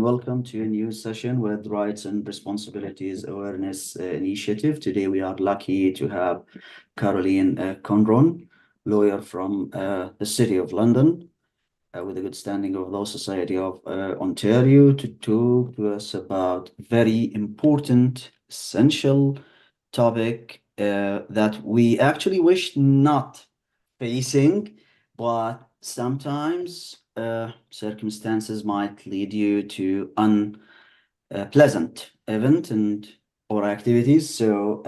and welcome to a new session with Rights and Responsibilities Awareness Initiative. Today we are lucky to have Carolynn Conron, lawyer from the City of London, with a good standing of Law Society of Ontario, to talk to us about very important, essential topic that we actually wish not facing, but sometimes circumstances might lead you to unpleasant event and or activities. So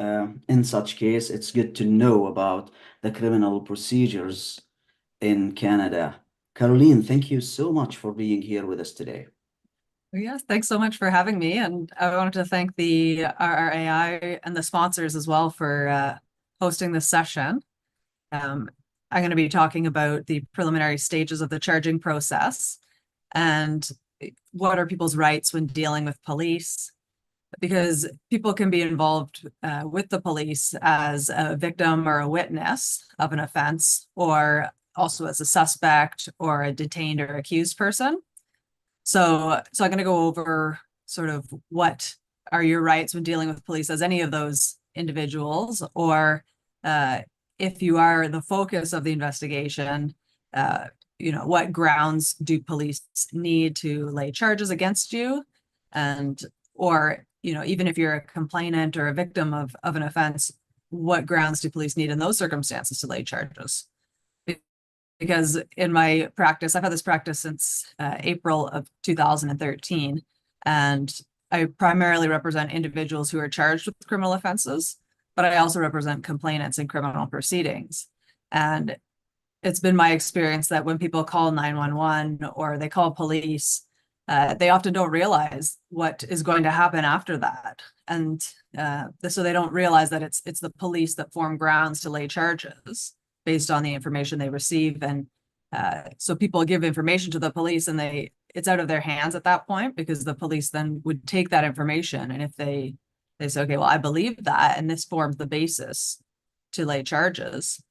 in such case, it's good to know about the criminal procedures in Canada. Carolynn, thank you so much for being here with us today. Yes, thanks so much for having me. And I wanted to thank the RRAI and the sponsors as well for hosting this session. I'm going to be talking about the preliminary stages of the charging process and what are people's rights when dealing with police, because people can be involved with the police as a victim or a witness of an offense, or also as a suspect or a detained or accused person. So I'm going to go over sort of what are your rights when dealing with police as any of those individuals, or if you are the focus of the investigation, what grounds do police need to lay charges against you? And, or, even if you're a complainant or a victim of an offense, what grounds do police need in those circumstances to lay charges? Because in my practice, I've had this practice since April of 2013, and I primarily represent individuals who are charged with criminal offenses, but I also represent complainants in criminal proceedings. And it's been my experience that when people call 911 or they call police, they often don't realize what is going to happen after that. And so they don't realize that it's the police that form grounds to lay charges based on the information they receive. And so people give information to the police and it's out of their hands at that point, because the police then would take that information. And if they say, okay, well, I believe that, and this forms the basis to lay charges.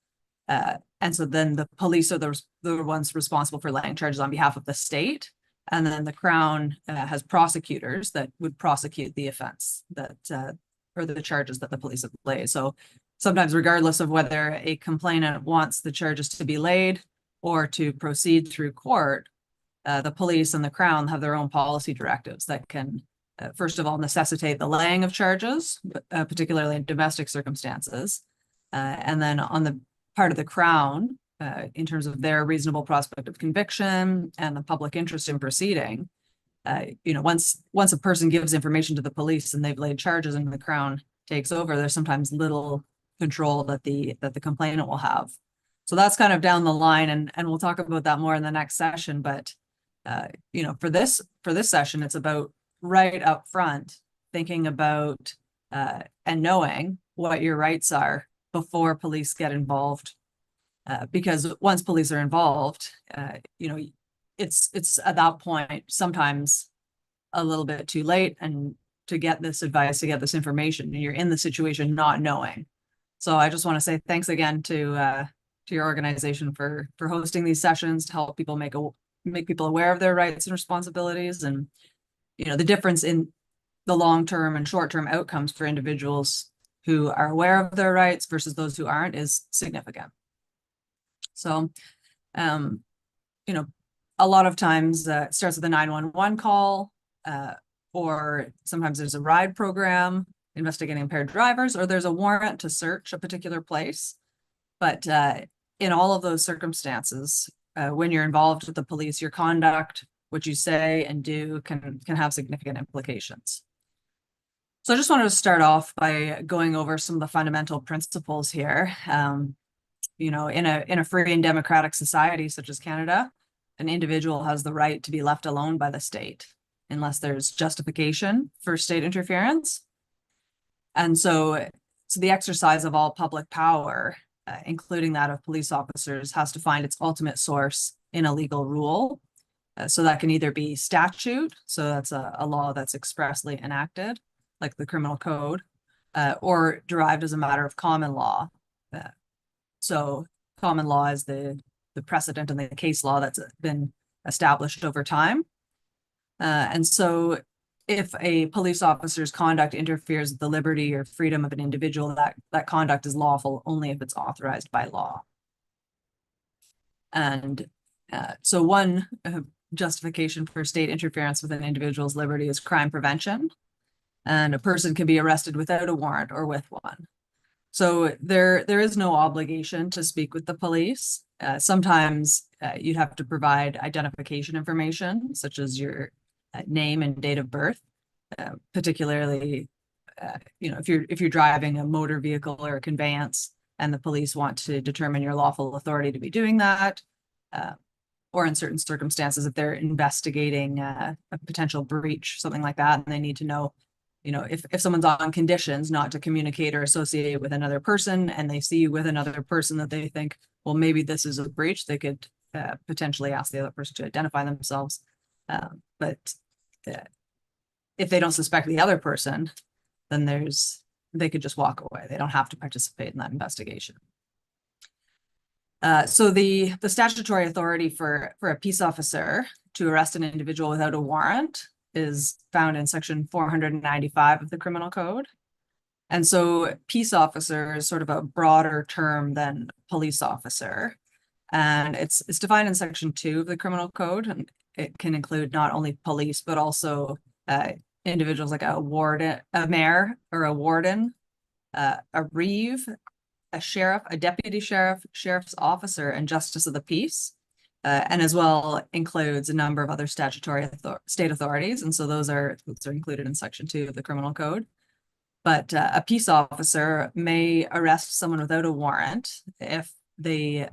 And so then the police are the ones responsible for laying charges on behalf of the state. And then the Crown has prosecutors that would prosecute the offense or the charges that the police have laid. So sometimes, regardless of whether a complainant wants the charges to be laid or to proceed through court, the police and the Crown have their own policy directives that can, first of all, necessitate the laying of charges, particularly in domestic circumstances. And then on the part of the Crown, in terms of their reasonable prospect of conviction and the public interest in proceeding, once a person gives information to the police and they've laid charges and the Crown takes over, there's sometimes little control that the complainant will have. So that's kind of down the line, and we'll talk about that more in the next session. But for this session, it's about right up front thinking about and knowing what your rights are before police get involved, because once police are involved, it's at that point sometimes a little bit too late, and to get this advice, to get this information, and you're in the situation not knowing. So I just want to say thanks again to your organization for hosting these sessions to help people make people aware of their rights and responsibilities, and the difference in the long-term and short-term outcomes for individuals who are aware of their rights versus those who aren't is significant. So, a lot of times it starts with a 911 call, or sometimes there's a ride program investigating impaired drivers, or there's a warrant to search a particular place. But in all of those circumstances, when you're involved with the police, your conduct, what you say and do can have significant implications. So I just wanted to start off by going over some of the fundamental principles here. In a free and democratic society such as Canada, an individual has the right to be left alone by the state unless there's justification for state interference. And so the exercise of all public power, including that of police officers, has to find its ultimate source in a legal rule. So that can either be statute, so that's a law that's expressly enacted, like the criminal code, or derived as a matter of common law. So common law is the precedent and the case law that's been established over time. And so if a police officer's conduct interferes with the liberty or freedom of an individual, that conduct is lawful only if it's authorized by law. And so one justification for state interference with an individual's liberty is crime prevention. And a person can be arrested without a warrant or with one. So there is no obligation to speak with the police. Sometimes you'd have to provide identification information, such as your name and date of birth, particularly, if you're driving a motor vehicle or a conveyance, and the police want to determine your lawful authority to be doing that, or in certain circumstances, if they're investigating a potential breach, something like that, and they need to know, if someone's on conditions not to communicate or associate with another person, and they see you with another person that they think, well, maybe this is a breach, they could potentially ask the other person to identify themselves. But if they don't suspect the other person, then they could just walk away. They don't have to participate in that investigation. So the statutory authority for a peace officer to arrest an individual without a warrant is found in section 495 of the Criminal Code. And so peace officer is sort of a broader term than police officer. And it's defined in section 2 of the Criminal Code, and it can include not only police, but also individuals like a warden, a mayor or a warden, a reeve, a sheriff, a deputy sheriff, sheriff's officer, and justice of the peace. And as well includes a number of other statutory state authorities. And so those are included in section 2 of the Criminal Code. But a peace officer may arrest someone without a warrant if they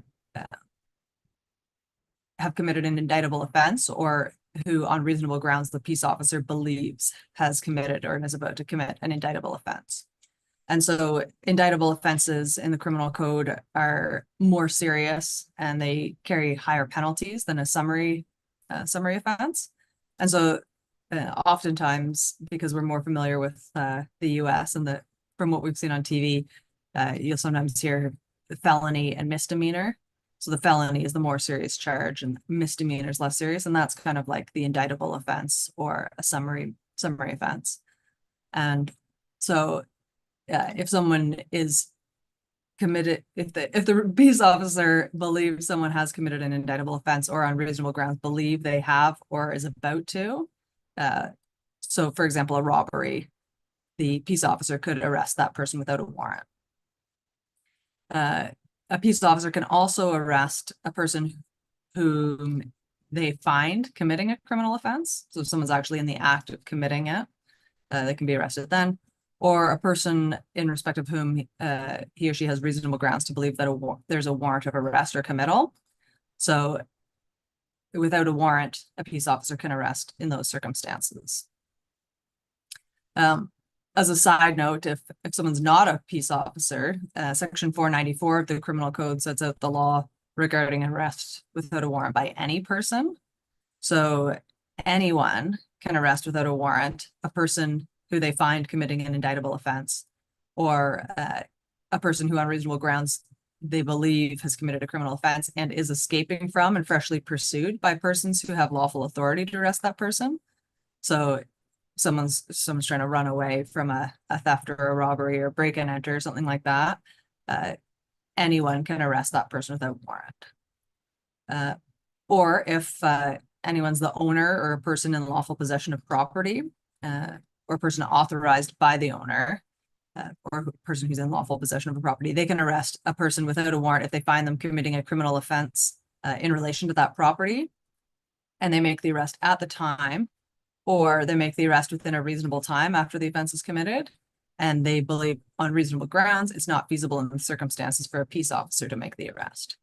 have committed an indictable offense, or who on reasonable grounds the peace officer believes has committed or is about to commit an indictable offense. And so indictable offenses in the Criminal Code are more serious, and they carry higher penalties than a summary offense. And so oftentimes, because we're more familiar with the US and from what we've seen on TV, you'll sometimes hear felony and misdemeanor. So the felony is the more serious charge and misdemeanor is less serious. And that's kind of like the indictable offense or a summary offense. And so if someone is committed, if the peace officer believes someone has committed an indictable offense, or on reasonable grounds believe they have or is about to, so for example, a robbery, the peace officer could arrest that person without a warrant. A peace officer can also arrest a person whom they find committing a criminal offense. So if someone's actually in the act of committing it, they can be arrested then. Or a person in respect of whom he or she has reasonable grounds to believe that there's a warrant of arrest or committal. So without a warrant, a peace officer can arrest in those circumstances. As a side note, if someone's not a peace officer, section 494 of the Criminal Code sets out the law regarding arrest without a warrant by any person. So anyone can arrest without a warrant a person who they find committing an indictable offense, or a person who on reasonable grounds they believe has committed a criminal offense and is escaping from and freshly pursued by persons who have lawful authority to arrest that person. So someone's trying to run away from a theft or a robbery or break and enter, something like that. Anyone can arrest that person without warrant. Or if anyone's the owner or a person in lawful possession of property, or a person authorized by the owner, or a person who's in lawful possession of a property, they can arrest a person without a warrant if they find them committing a criminal offense in relation to that property, and they make the arrest at the time, or they make the arrest within a reasonable time after the offense is committed, and they believe on reasonable grounds it's not feasible in the circumstances for a peace officer to make the arrest.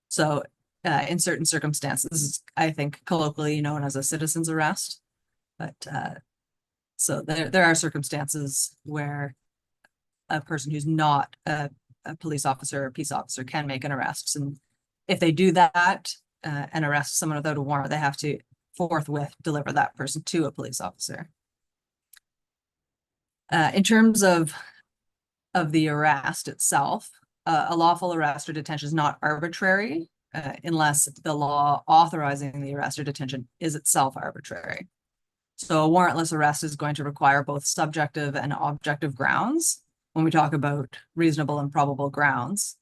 So in certain circumstances, this is, I think, colloquially known as a citizen's arrest. But so there are circumstances where a person who's not a police officer or peace officer can make an arrest. And if they do that and arrest someone without a warrant, they have to forthwith deliver that person to a police officer. In terms of the arrest itself, a lawful arrest or detention is not arbitrary unless the law authorizing the arrest or detention is itself arbitrary. So a warrantless arrest is going to require both subjective and objective grounds when we talk about reasonable and probable grounds.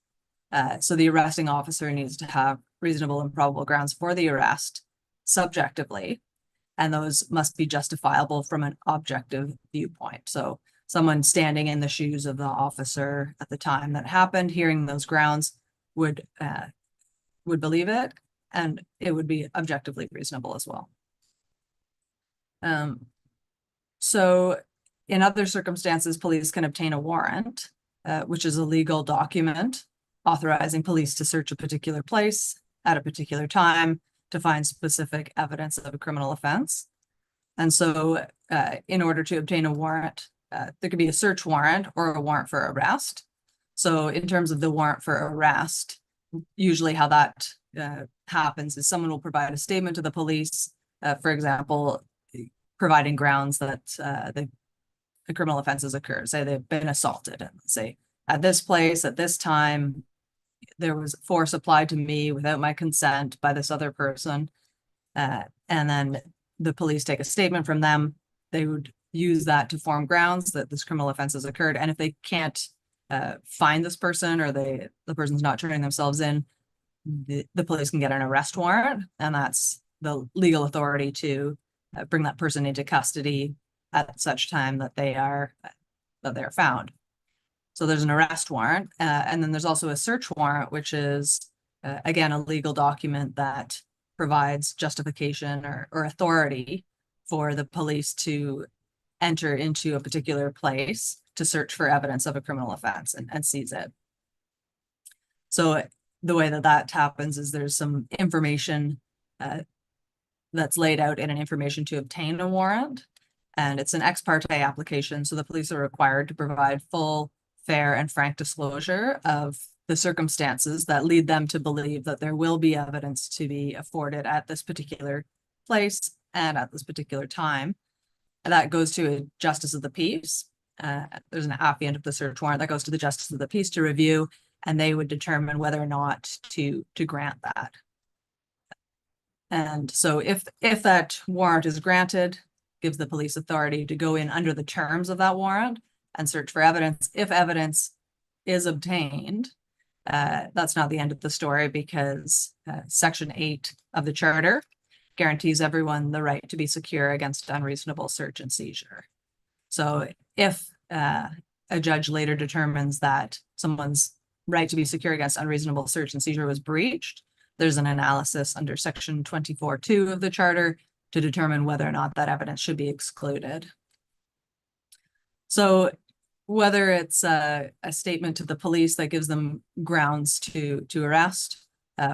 So the arresting officer needs to have reasonable and probable grounds for the arrest subjectively, and those must be justifiable from an objective viewpoint. So someone standing in the shoes of the officer at the time that happened, hearing those grounds, would believe it, and it would be objectively reasonable as well. So in other circumstances, police can obtain a warrant, which is a legal document authorizing police to search a particular place at a particular time to find specific evidence of a criminal offense. And so in order to obtain a warrant, there could be a search warrant or a warrant for arrest. So in terms of the warrant for arrest, usually how that happens is someone will provide a statement to the police, for example, providing grounds that the criminal offense has occurred. Say they've been assaulted, and say at this place, at this time, there was force applied to me without my consent by this other person. And then the police take a statement from them. They would use that to form grounds that this criminal offense has occurred. And if they can't find this person, or the person's not turning themselves in, the police can get an arrest warrant, and that's the legal authority to bring that person into custody at such time that they are found. So there's an arrest warrant, and then there's also a search warrant, which is again a legal document that provides justification or authority for the police to enter into a particular place to search for evidence of a criminal offense and seize it. So the way that happens is there's some information that's laid out in an information to obtain a warrant, and it's an ex parte application. So the police are required to provide full, fair, and frank disclosure of the circumstances that lead them to believe that there will be evidence to be afforded at this particular place and at this particular time. And that goes to a justice of the peace. There's an affiant of the search warrant that goes to the justice of the peace to review, and they would determine whether or not to grant that. And so if that warrant is granted, gives the police authority to go in under the terms of that warrant and search for evidence. If evidence is obtained, that's not the end of the story, because Section 8 of the Charter guarantees everyone the right to be secure against unreasonable search and seizure. So if a judge later determines that someone's right to be secure against unreasonable search and seizure was breached, there's an analysis under Section 24(2) of the Charter to determine whether or not that evidence should be excluded. So whether it's a statement to the police that gives them grounds to arrest,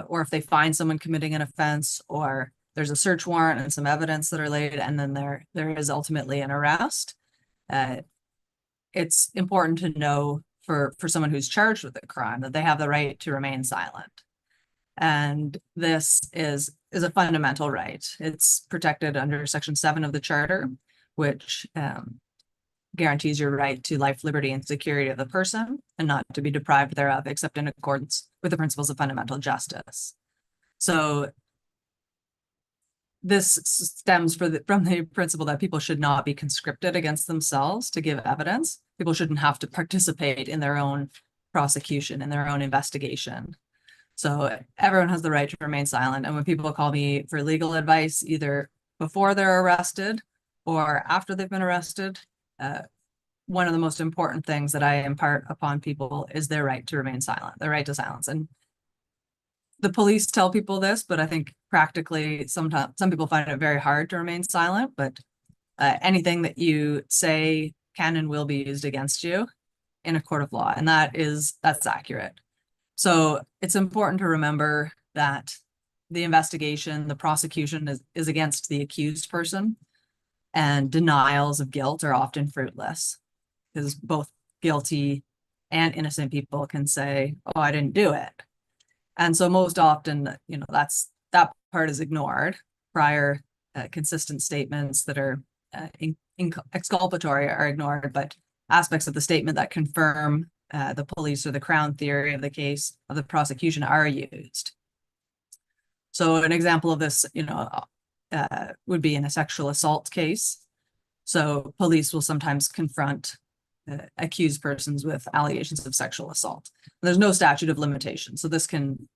or if they find someone committing an offense, or there's a search warrant and some evidence that are laid, and then there is ultimately an arrest, it's important to know for someone who's charged with a crime that they have the right to remain silent. And this is a fundamental right. It's protected under Section 7 of the Charter, which guarantees your right to life, liberty, and security of the person, and not to be deprived thereof, except in accordance with the principles of fundamental justice. So this stems from the principle that people should not be conscripted against themselves to give evidence. People shouldn't have to participate in their own prosecution, in their own investigation. So everyone has the right to remain silent. And when people call me for legal advice, either before they're arrested or after they've been arrested, one of the most important things that I impart upon people is their right to remain silent, their right to silence. And the police tell people this, but I think practically sometimes some people find it very hard to remain silent. But anything that you say can and will be used against you in a court of law, and that's accurate. So it's important to remember that the investigation, the prosecution is against the accused person, and denials of guilt are often fruitless, because both guilty and innocent people can say, "Oh, I didn't do it." And so most often, that part is ignored. Prior consistent statements that are exculpatory are ignored, but aspects of the statement that confirm the police or the Crown theory of the case of the prosecution are used. So an example of this, would be in a sexual assault case. So police will sometimes confront accused persons with allegations of sexual assault. There's no statute of limitation, so this can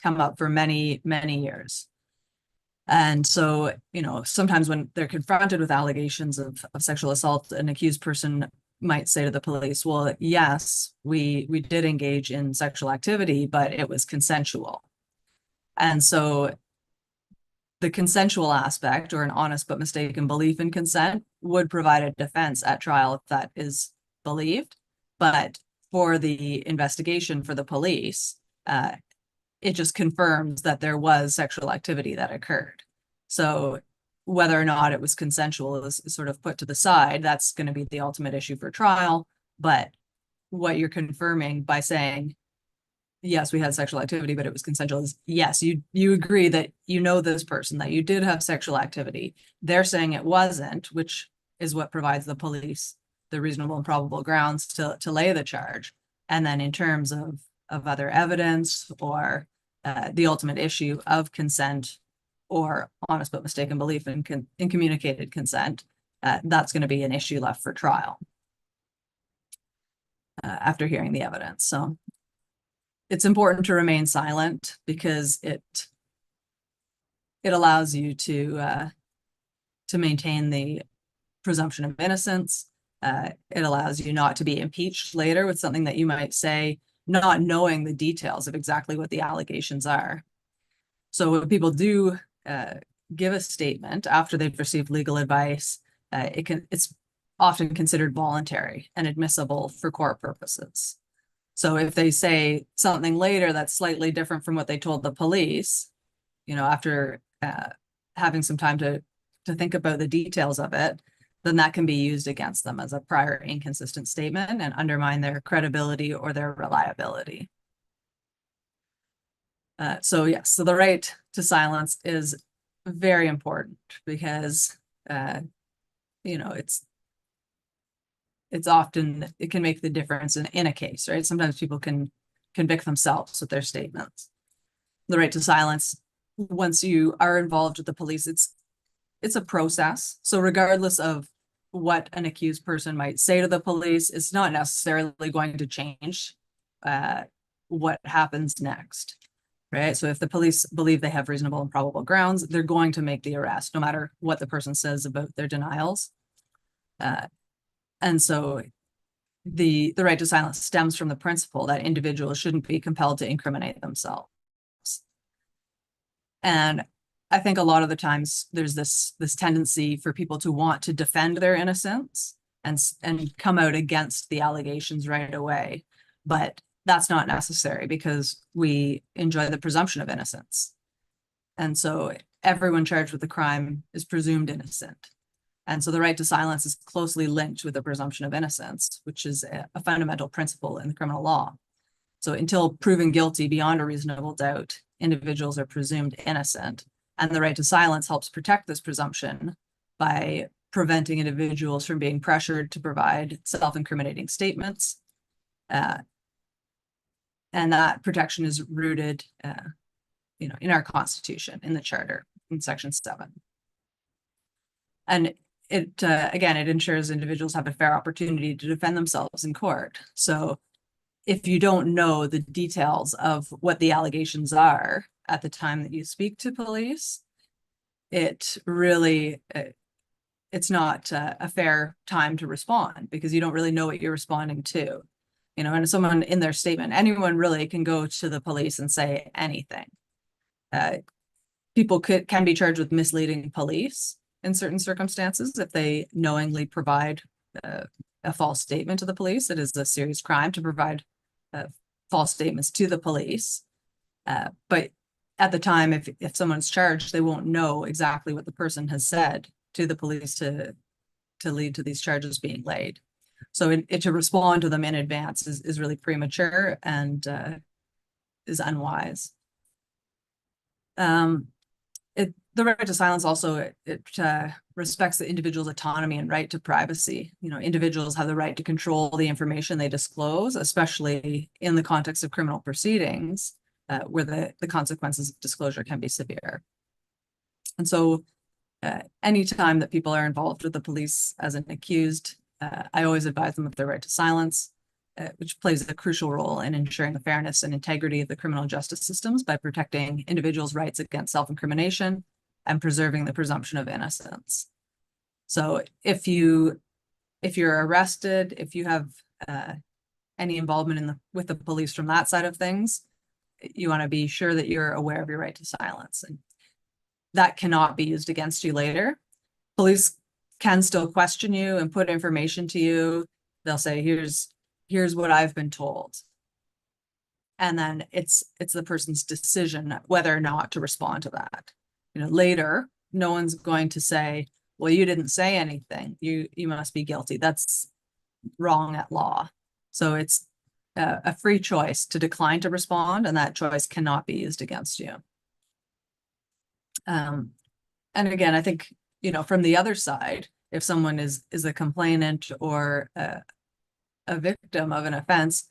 come up for many, many years. And so, sometimes when they're confronted with allegations of sexual assault, an accused person might say to the police, well, yes, we did engage in sexual activity, but it was consensual. And so the consensual aspect, or an honest but mistaken belief in consent, would provide a defense at trial if that is believed. But for the investigation for the police, it just confirms that there was sexual activity that occurred. So whether or not it was consensual is sort of put to the side. That's going to be the ultimate issue for trial. But what you're confirming by saying, yes, we had sexual activity, but it was consensual, is yes, you agree that this person, that you did have sexual activity. They're saying it wasn't, which is what provides the police the reasonable and probable grounds to lay the charge. And then in terms of other evidence, or the ultimate issue of consent or honest but mistaken belief in communicated consent, that's going to be an issue left for trial after hearing the evidence. So it's important to remain silent, because it allows you to maintain the presumption of innocence. It allows you not to be impeached later with something that you might say, not knowing the details of exactly what the allegations are. So when people do give a statement after they've received legal advice, it's often considered voluntary and admissible for court purposes. So if they say something later that's slightly different from what they told the police, after having some time to think about the details of it, then that can be used against them as a prior inconsistent statement and undermine their credibility or their reliability. So the right to silence is very important, because it's often, it can make the difference in a case, right? Sometimes people can convict themselves with their statements. The right to silence, once you are involved with the police, it's a process. So regardless of what an accused person might say to the police, it's not necessarily going to change what happens next, right? So if the police believe they have reasonable and probable grounds, they're going to make the arrest, no matter what the person says about their denials. And so the right to silence stems from the principle that individuals shouldn't be compelled to incriminate themselves. And I think a lot of the times there's this tendency for people to want to defend their innocence and come out against the allegations right away. But that's not necessary, because we enjoy the presumption of innocence. And so everyone charged with the crime is presumed innocent. And so the right to silence is closely linked with the presumption of innocence, which is a fundamental principle in the criminal law. So until proven guilty beyond a reasonable doubt, individuals are presumed innocent. And the right to silence helps protect this presumption by preventing individuals from being pressured to provide self-incriminating statements. And that protection is rooted, in our Constitution, in the Charter, in Section 7. And it ensures individuals have a fair opportunity to defend themselves in court. So if you don't know the details of what the allegations are at the time that you speak to police, it's not a fair time to respond, because you don't really know what you're responding to. And someone in their statement, anyone really can go to the police and say anything. People can be charged with misleading police in certain circumstances if they knowingly provide a false statement to the police. It is a serious crime to provide false statements to the police. But at the time, if someone's charged, they won't know exactly what the person has said to the police to lead to these charges being laid. So to respond to them in advance is really premature and is unwise. The right to silence also, it respects the individual's autonomy and right to privacy. Individuals have the right to control the information they disclose, especially in the context of criminal proceedings, where the consequences of disclosure can be severe. And so anytime that people are involved with the police as an accused, I always advise them of their right to silence, which plays a crucial role in ensuring the fairness and integrity of the criminal justice systems by protecting individuals' rights against self-incrimination and preserving the presumption of innocence. So if you're arrested, if you have any involvement with the police from that side of things, you want to be sure that you're aware of your right to silence, and that cannot be used against you later. Police can still question you and put information to you. They'll say, here's what I've been told. And then it's the person's decision whether or not to respond to that. Later, no one's going to say, well, you didn't say anything. You must be guilty. That's wrong at law. So it's a free choice to decline to respond, and that choice cannot be used against you. And again, I think, from the other side, if someone is a complainant or a victim of an offense,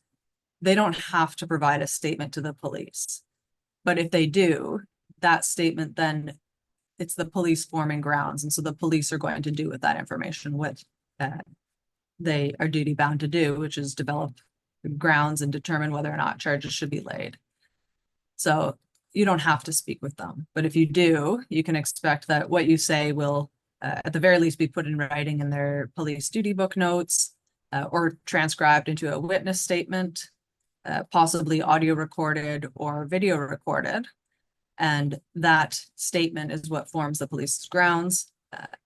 they don't have to provide a statement to the police. But if they do, that statement, then it's the police forming grounds. And so the police are going to do with that information what they are duty bound to do, which is develop grounds and determine whether or not charges should be laid. So you don't have to speak with them. But if you do, you can expect that what you say will, at the very least, be put in writing in their police duty book notes, or transcribed into a witness statement, possibly audio recorded or video recorded. And that statement is what forms the police's grounds.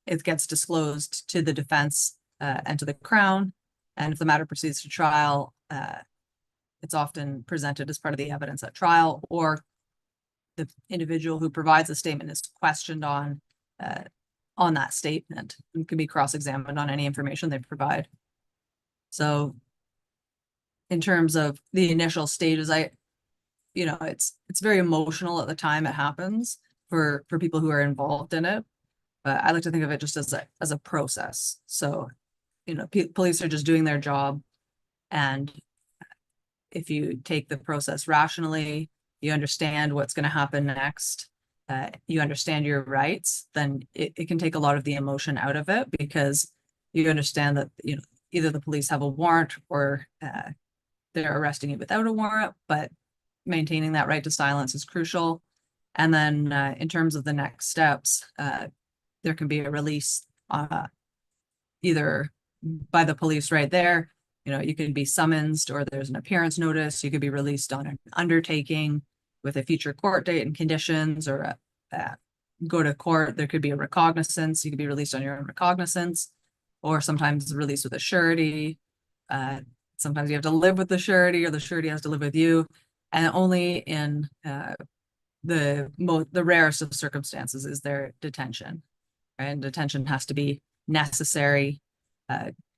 It gets disclosed to the defense and to the Crown. And if the matter proceeds to trial, it's often presented as part of the evidence at trial, or the individual who provides the statement is questioned on that statement and can be cross-examined on any information they provide. So in terms of the initial stages, it's very emotional at the time it happens for people who are involved in it. But I like to think of it just as a process. So, police are just doing their job. And if you take the process rationally, you understand what's going to happen next, you understand your rights, then it can take a lot of the emotion out of it, because you understand that, either the police have a warrant or they're arresting you without a warrant, but maintaining that right to silence is crucial. And then in terms of the next steps, there can be a release either by the police right there. You can be summoned, or there's an appearance notice. You could be released on an undertaking with a future court date and conditions, or go to court. There could be a recognizance. You could be released on your own recognizance, or sometimes released with a surety. Sometimes you have to live with the surety, or the surety has to live with you. And only in the rarest of circumstances is there detention. And detention has to be necessary,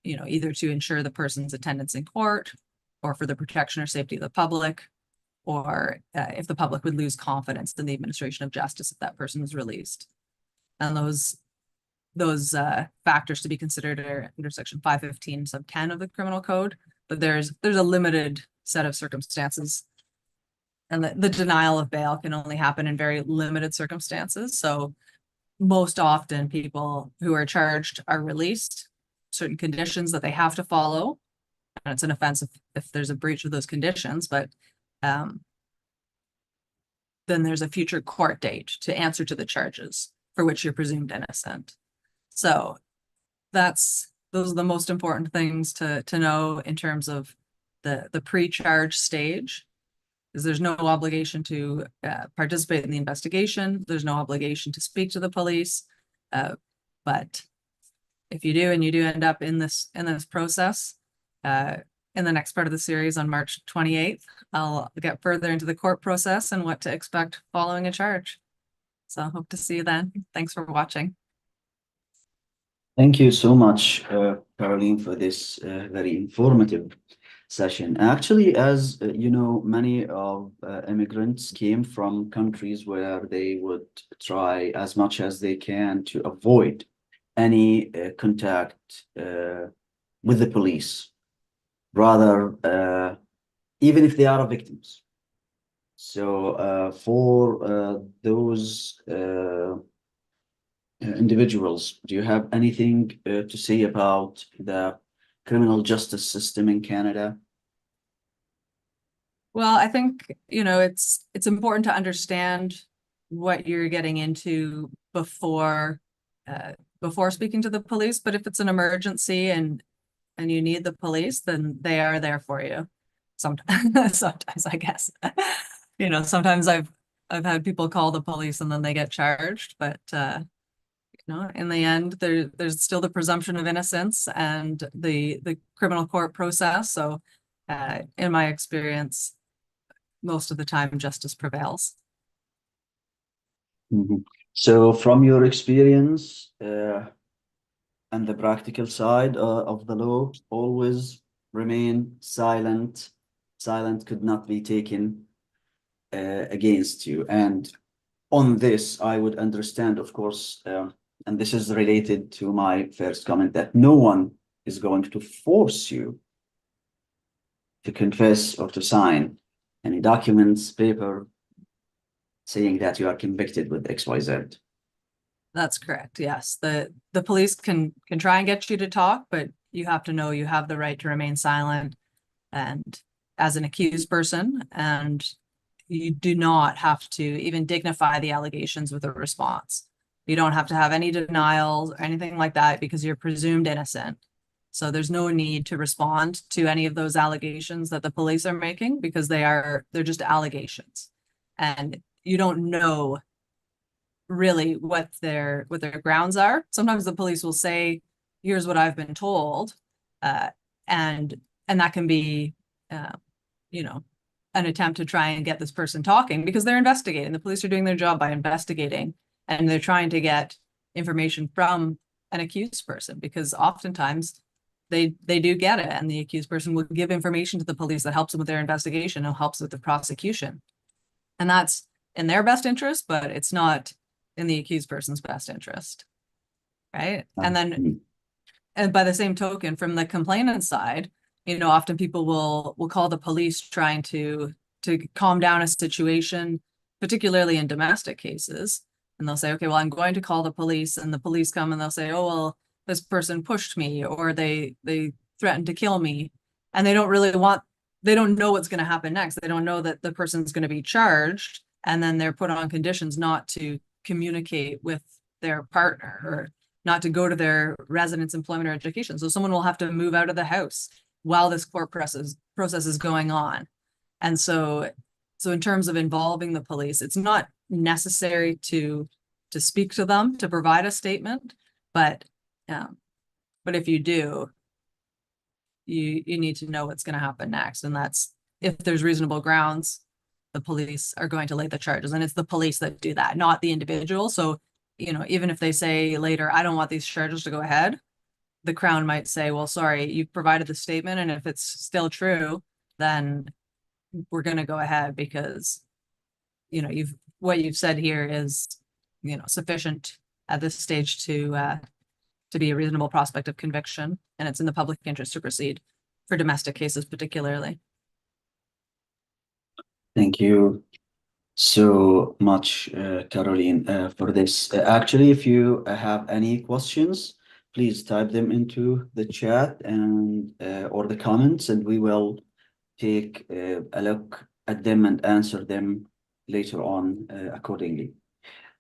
either to ensure the person's attendance in court, or for the protection or safety of the public, or if the public would lose confidence in the administration of justice if that person is released. And those factors to be considered are under section 515 sub 10 of the criminal code, but there's a limited set of circumstances, and the denial of bail can only happen in very limited circumstances. So most often people who are charged are released, certain conditions that they have to follow, and it's an offense if there's a breach of those conditions, but then there's a future court date to answer to the charges for which you're presumed innocent. So those are the most important things to know in terms of the pre-charge stage, is there's no obligation to participate in the investigation. There's no obligation to speak to the police. But if you do, and you do end up in this process, in the next part of the series on March 28th, I'll get further into the court process and what to expect following a charge. So I hope to see you then. Thanks for watching. Thank you so much, Carolynn, for this very informative session. Actually, as you know, many of immigrants came from countries where they would try as much as they can to avoid any contact with the police, rather even if they are victims. So for those individuals, do you have anything to say about the criminal justice system in Canada? Well, I think, it's important to understand what you're getting into before speaking to the police. But if it's an emergency and you need the police, then they are there for you. Sometimes, sometimes I guess. Sometimes I've had people call the police and then they get charged, but in the end, there's still the presumption of innocence and the criminal court process. So, in my experience, most of the time justice prevails. Mhm. So from your experience and the practical side of the law, always remain silent. Silent could not be taken against you. And on this, I would understand, of course, and this is related to my first comment, that no one is going to force you to confess or to sign any documents, paper, saying that you are convicted with XYZ. That's correct. Yes. The police can try and get you to talk, but you have to know you have the right to remain silent and as an accused person, and you do not have to even dignify the allegations with a response. You don't have to have any denials or anything like that because you're presumed innocent. So there's no need to respond to any of those allegations that the police are making because they're just allegations. And you don't know really what their grounds are. Sometimes the police will say, here's what I've been told. And that can be, an attempt to try and get this person talking because they're investigating. The police are doing their job by investigating, and they're trying to get information from an accused person because oftentimes they do get it, and the accused person will give information to the police that helps them with their investigation and helps with the prosecution. And that's in their best interest, but it's not in the accused person's best interest. Right. And by the same token, from the complainant side, often people will call the police trying to calm down a situation, particularly in domestic cases. And they'll say, okay, well, I'm going to call the police, and the police come and they'll say, oh, well, this person pushed me, or they threatened to kill me. And they don't know what's going to happen next. They don't know that the person's going to be charged, and then they're put on conditions not to communicate with their partner or not to go to their residence, employment, or education. So someone will have to move out of the house while this court process is going on. And so in terms of involving the police, it's not necessary to speak to them, to provide a statement, but if you do, you need to know what's going to happen next. And that's if there's reasonable grounds, the police are going to lay the charges, and it's the police that do that, not the individual. So, even if they say later, I don't want these charges to go ahead, the Crown might say, well, sorry, you provided the statement, and if it's still true, then we're going to go ahead because, what you've said here is, sufficient at this stage to be a reasonable prospect of conviction, and it's in the public interest to proceed for domestic cases particularly. Thank you so much, Carolyn, for this. Actually, if you have any questions, please type them into the chat and or the comments, and we will take a look at them and answer them later on accordingly.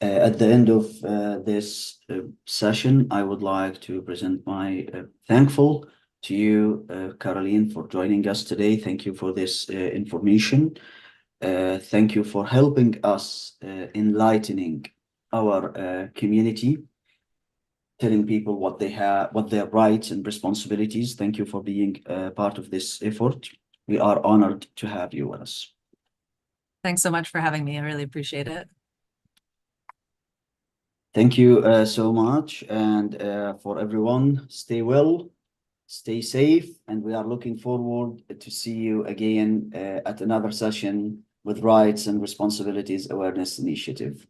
At the end of this session, I would like to present my thankful to you, Carolyn, for joining us today. Thank you for this information. Thank you for helping us enlightening our community, telling people what they have, what their rights and responsibilities. Thank you for being part of this effort. We are honored to have you with us. Thanks so much for having me. I really appreciate it. Thank you so much. And for everyone, stay well, stay safe, and we are looking forward to see you again at another session with Rights and Responsibilities Awareness Initiative.